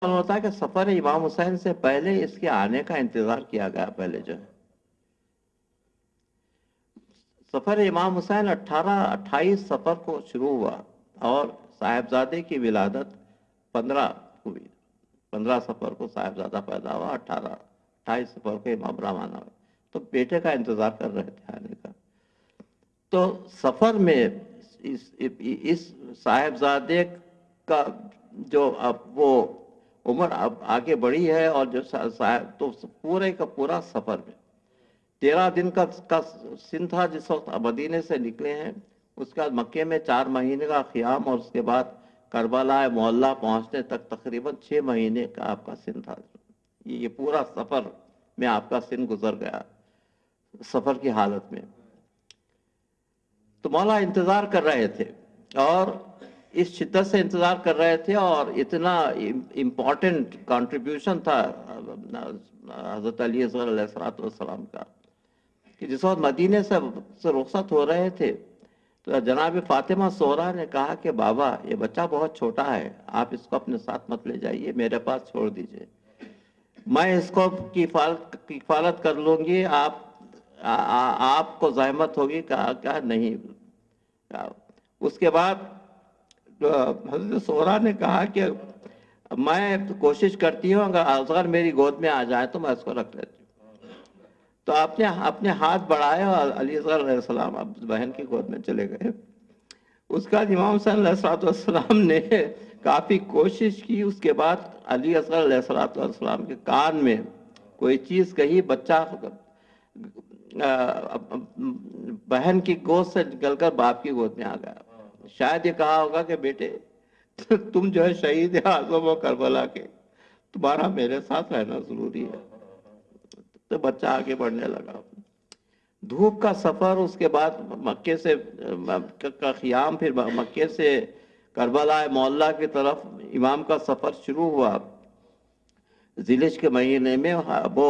ہوتا ہے کہ سفر امام حسین سے پہلے اس کے آنے کا انتظار کیا گیا پہلے جو ہے سفر امام حسین 28 سفر کو شروع ہوا اور صاحبزادے کی ولادت 15 ہوئی 15 سفر کو صاحبزادہ پیدا ہوا 28 سفر کو امام روانہ ہوئے تو بیٹے کا انتظار کر رہے تھے آنے کا تو سفر میں اس صاحبزادے کا جو اب وہ عمر اب آگے بڑھی ہے اور جو تو پورے کا پورا سفر میں 13 دن کا سن تھا جس وقت مدینے سے نکلے ہیں اس کے بعد مکے میں 4 مہینے کا قیام اور اس کے بعد کربلا معلیٰ پہنچنے تک تقریباً 6 مہینے کا آپ کا سن تھا یہ پورا سفر میں آپ کا سن گزر گیا سفر کی حالت میں تو مولا انتظار کر رہے تھے اور اس شدت سے انتظار کر رہے تھے اور اتنا امپورٹنٹ کنٹریبیوشن تھا حضرت علی اصغر علیہ السلام کا کہ جس وقت مدینے سے رخصت ہو رہے تھے تو جناب فاطمہ زہرا نے کہا کہ بابا یہ بچہ بہت چھوٹا ہے آپ اس کو اپنے ساتھ مت لے جائیے میرے پاس چھوڑ دیجئے میں اس کو کفالت کر لوں گی آپ کو زحمت ہوگی کہا نہیں اس کے بعد حضرت زہرا نے کہا کہ میں کوشش کرتی ہوں اگر اصغر میری گود میں آ جائے تو میں اس کو رکھ لیتی ہوں تو آپ نے اپنے ہاتھ بڑھائے اور علی اصغر علیہ السلام بہن کی گود میں چلے گئے اس کا امام حسین علیہ السلام نے کافی کوشش کی اس کے بعد علی اصغر علیہ السلام کے کان میں کوئی چیز کہی بچہ بہن کی گود سے نکل کر باپ کی گود میں آ گیا شاید یہ کہا ہوگا کہ بیٹے تم جو ہے شہید اعظم و کربلا کے تمہارا میرے ساتھ رہنا ضروری ہے تو بچہ آگے بڑھنے لگا دھوپ کا سفر اس کے بعد مکے سے کا قیام پھر مکے سے کربلا معلیٰ کی طرف امام کا سفر شروع ہوا ذیلحج کے مہینے میں وہ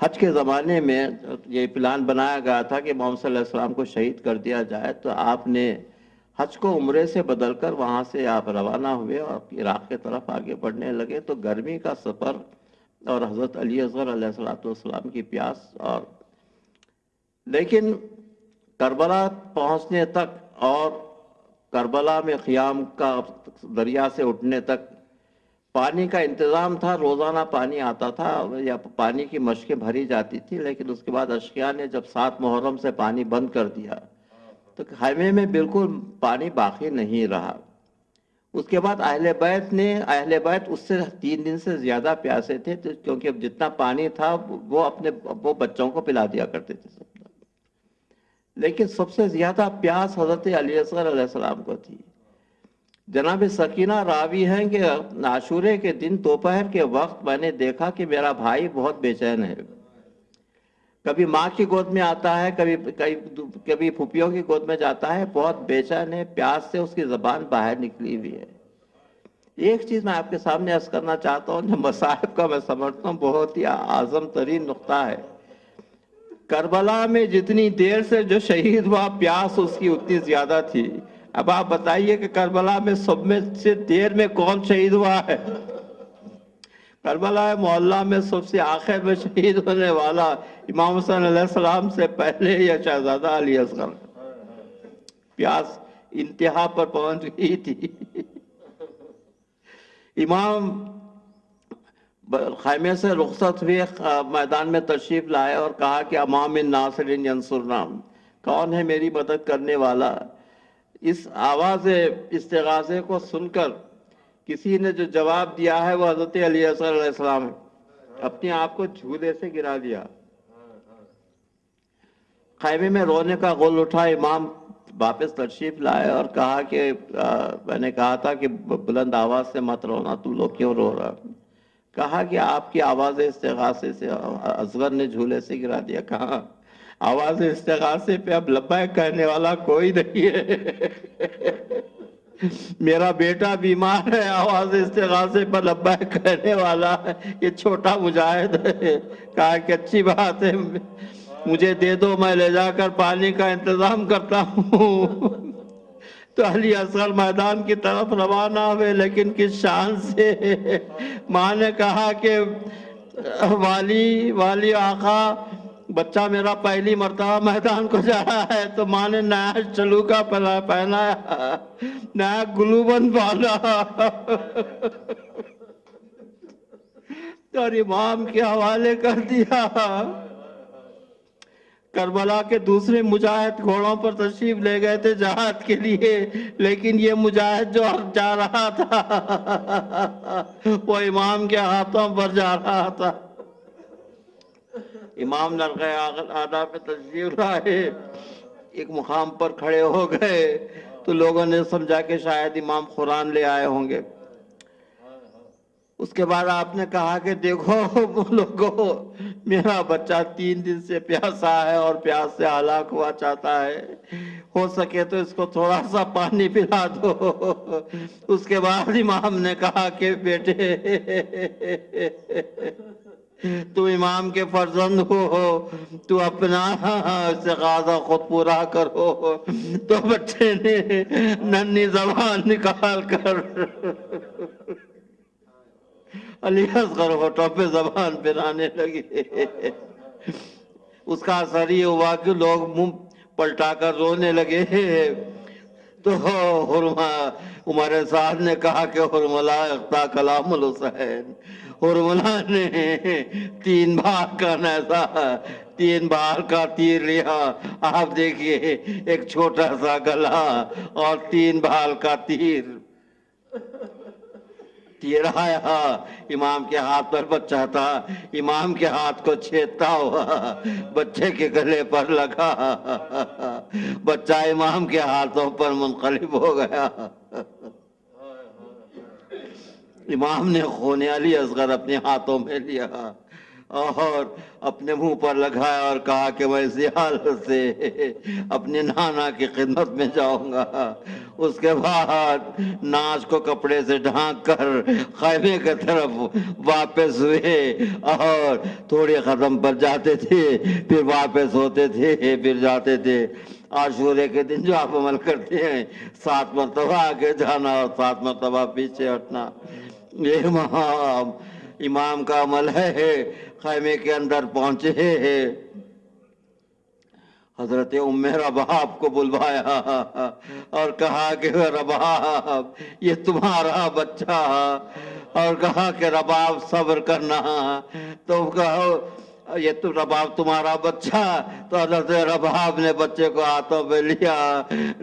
حج کے زمانے میں یہ پلان بنایا گیا تھا کہ محمد صلی اللہ علیہ وسلم کو شہید کر دیا جائے تو آپ نے حج کو عمرے سے بدل کر وہاں سے آپ روانہ ہوئے اور عراق کے طرف آگے بڑھنے لگے تو گرمی کا سفر اور حضرت علی اصغر علیہ السلام کی پیاس اور لیکن کربلا پہنچنے تک اور کربلا میں قیام کا دریا سے اٹھنے تک پانی کا انتظام تھا روزانہ پانی آتا تھا یا پانی کی مشکیں بھری جاتی تھی لیکن اس کے بعد اشقیاء نے جب 7 محرم سے پانی بند کر دیا تو خیمے میں بالکل پانی باقی نہیں رہا اس کے بعد اہل بیت اس سے 3 دن سے زیادہ پیاسے تھے کیونکہ جتنا پانی تھا وہ بچوں کو پلا دیا کرتے تھے لیکن سب سے زیادہ پیاس حضرت علی اصغر علیہ السلام کو تھی جناب سکینہ راوی ہیں کہ عاشورے کے دن دوپہر کے وقت میں نے دیکھا کہ میرا بھائی بہت بے چین ہے کبھی ماں کی گود میں آتا ہے کبھی پھوپھیوں کی گود میں جاتا ہے بہت بے چین ہے پیاس سے اس کی زبان باہر نکلی ہوئی ہے ایک چیز میں آپ کے سامنے عرض کرنا چاہتا ہوں جو مصائب کا میں سمجھتا ہوں بہت ہی اعظم ترین نقطہ ہے کربلا میں جتنی دیر سے جو شہید ہوا پیاس اس کی اتنی زیادہ تھی اب آپ بتائیے کہ کربلا میں سب میں سے دیر میں کون شہید ہوا ہے کربلا معلیٰ میں سب سے آخر میں شہید ہونے والا امام حسین علیہ السلام سے پہلے یا شہزادہ علی اصغر پیاس انتہا پر پہنچ گئی تھی امام خیمے سے رخصت ہوئے میدان میں تشریف لائے اور کہا کہ امام من ناصر ینصرنا کون ہے میری مدد کرنے والا اس آواز استغاثے کو سن کر کسی نے جو جواب دیا ہے وہ حضرت علی اصغر علیہ السلام اپنے آپ کو جھولے سے گرا دیا خیمے میں رونے کا غل اٹھا امام واپس تشریف لائے اور کہا کہ میں نے کہا تھا کہ بلند آواز سے مت رونا تم لوگ کیوں رو رہا کہا کہ آپ کی آواز استغاثے سے اصغر نے جھولے سے گرا دیا کہا آواز استغاثے پہ اب لبیک کہنے والا کوئی نہیں ہے میرا بیٹا بیمار ہے آواز استغاثے پر لبیک کہنے والا ہے یہ چھوٹا مجاہد ہے کہا کہ اچھی بات ہے مجھے دے دو میں لے جا کر پانی کا انتظام کرتا ہوں تو علی اصغر میدان کی طرف روانہ ہوئے، لیکن کس شان سے ماں نے کہا کہ والی آقا، بچہ میرا پہلی مرتبہ میدان کو جا رہا ہے، تو ماں نے نیا چلوکا پہنایا، نیا گلوبند باندھا اور امام کے حوالے کر دیا۔ کربلا کے دوسرے مجاہد گھوڑوں پر تشریف لے گئے تھے جہاد کے لیے، لیکن یہ مجاہد جو جا رہا تھا وہ امام کے ہاتھوں پر جا رہا تھا۔ امام نرغہ آدھا پہ تشریف لائے، ایک مقام پر کھڑے ہو گئے تو لوگوں نے سمجھا کہ شاید امام قرآن لے آئے ہوں گے۔ اس کے بعد آپ نے کہا کہ دیکھو لوگوں، میرا بچہ 3 دن سے پیاسا ہے اور پیاس سے ہلاک ہوا چاہتا ہے، ہو سکے تو اس کو تھوڑا سا پانی پلا دو۔ اس کے بعد امام نے کہا کہ بیٹے، تو امام کے فرزند ہو، تو اپنا استغاثہ خود پورا کرو۔ تو بچے نے ننھی زبان نکال کر علی اصغر ہوٹوں پہ زبان پھرانے لگے۔ اس کا اثر یہ ہوا کہ لوگ منہ پلٹا کر رونے لگے۔ تو عمر سعد نے کہا کہ حرملہ اقتا کلام الحسین، حرملہ نے 3 بار کا نیزہ، 3 بار کا تیر لیا۔ آپ دیکھیے، ایک چھوٹا سا گلا اور 3 بار کا تیر آیا، امام کے ہاتھ پر بچہ تھا، امام کے ہاتھ کو چھیدتا ہوا بچے کے گلے پر لگا، بچہ امام کے ہاتھوں پر منقلب ہو گیا۔ امام نے خون علی اصغر اپنے ہاتھوں میں لیا اور اپنے منہ پر لگایا اور کہا کہ میں اسی حالت سے اپنے نانا کی خدمت میں جاؤں گا۔ اس کے بعد ناچ کو کپڑے سے ڈھانک کر خیمے کی طرف واپس ہوئے اور تھوڑے قدم پر جاتے تھے، پھر واپس ہوتے تھے، پھر جاتے تھے۔ عاشورے کے دن جو آپ عمل کرتے ہیں، 7 مرتبہ آگے جانا اور 7 مرتبہ پیچھے ہٹنا، یہ امام کا عمل ہے۔ خیمے کے اندر پہنچے، حضرت ام رباب کو بلوایا اور کہا کہ رباب، یہ تمہارا بچہ، اور کہا کہ رباب صبر کرنا۔ تو کہو یہ تو رباب تمہارا بچہ، تو حضرت رباب نے بچے کو ہاتھوں پہ لیا،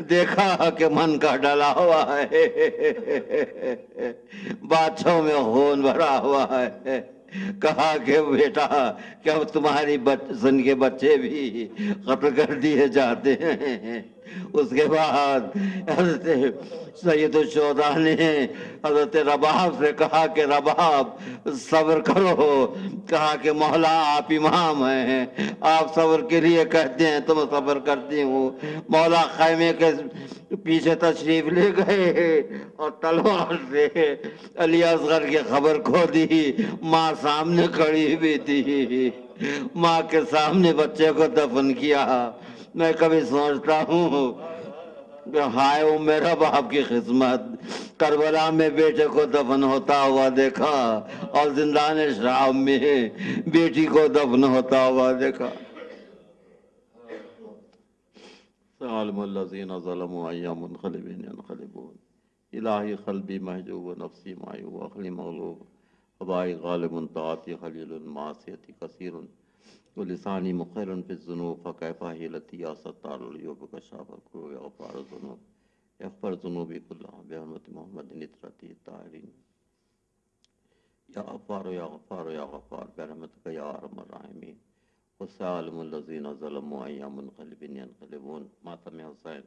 دیکھا کہ من کا ڈلا ہوا ہے، باتوں میں خون بھرا ہوا ہے۔ کہا کہ بیٹا، کیا تمہاری سن کے بچے بھی قتل کر دیے جاتے ہیں؟ اس کے بعد حضرت سید الشہداء نے حضرت رباب سے کہا کہ رباب صبر کرو۔ کہا کہ مولا آپ امام ہیں، آپ صبر کے لیے کہتے ہیں تو میں صبر کرتی ہوں۔ مولا خیمے کے پیچھے تشریف لے گئے اور تلوار سے علی اصغر کی خبر کھو دی۔ ماں سامنے کھڑی ہوئی تھی، ماں کے سامنے بچے کو دفن کیا۔ میں کبھی سوچتا ہوں کہ ہائے وہ میرا باپ کی خدمت، کربلا میں بیٹے کو دفن ہوتا ہوا دیکھا اور زندان شام میں بیٹی کو دفن ہوتا ہوا دیکھا۔ سالم الذین ظلموا ایام منقلبین ینقلبون، الہی قلبی محجوب و نفسی معیوب و عقلی مغلوب، ہوائی غالب طاعتی خلیل معصیتی کثیر ولسانی مقر فی الذنوب، فکیف حیلتی یا ستار العیوب کشاف الکروب یا غفار الذنوب اغفر ذنوبی کلها بحرمت محمد نطرتی الطاہرین، یا غفار یا غفار یا غفار برحمتک یا ارحم الراحمین، والسالم الذین ظلموا ایام منقلبین ینقلبون۔ ماتم حسین۔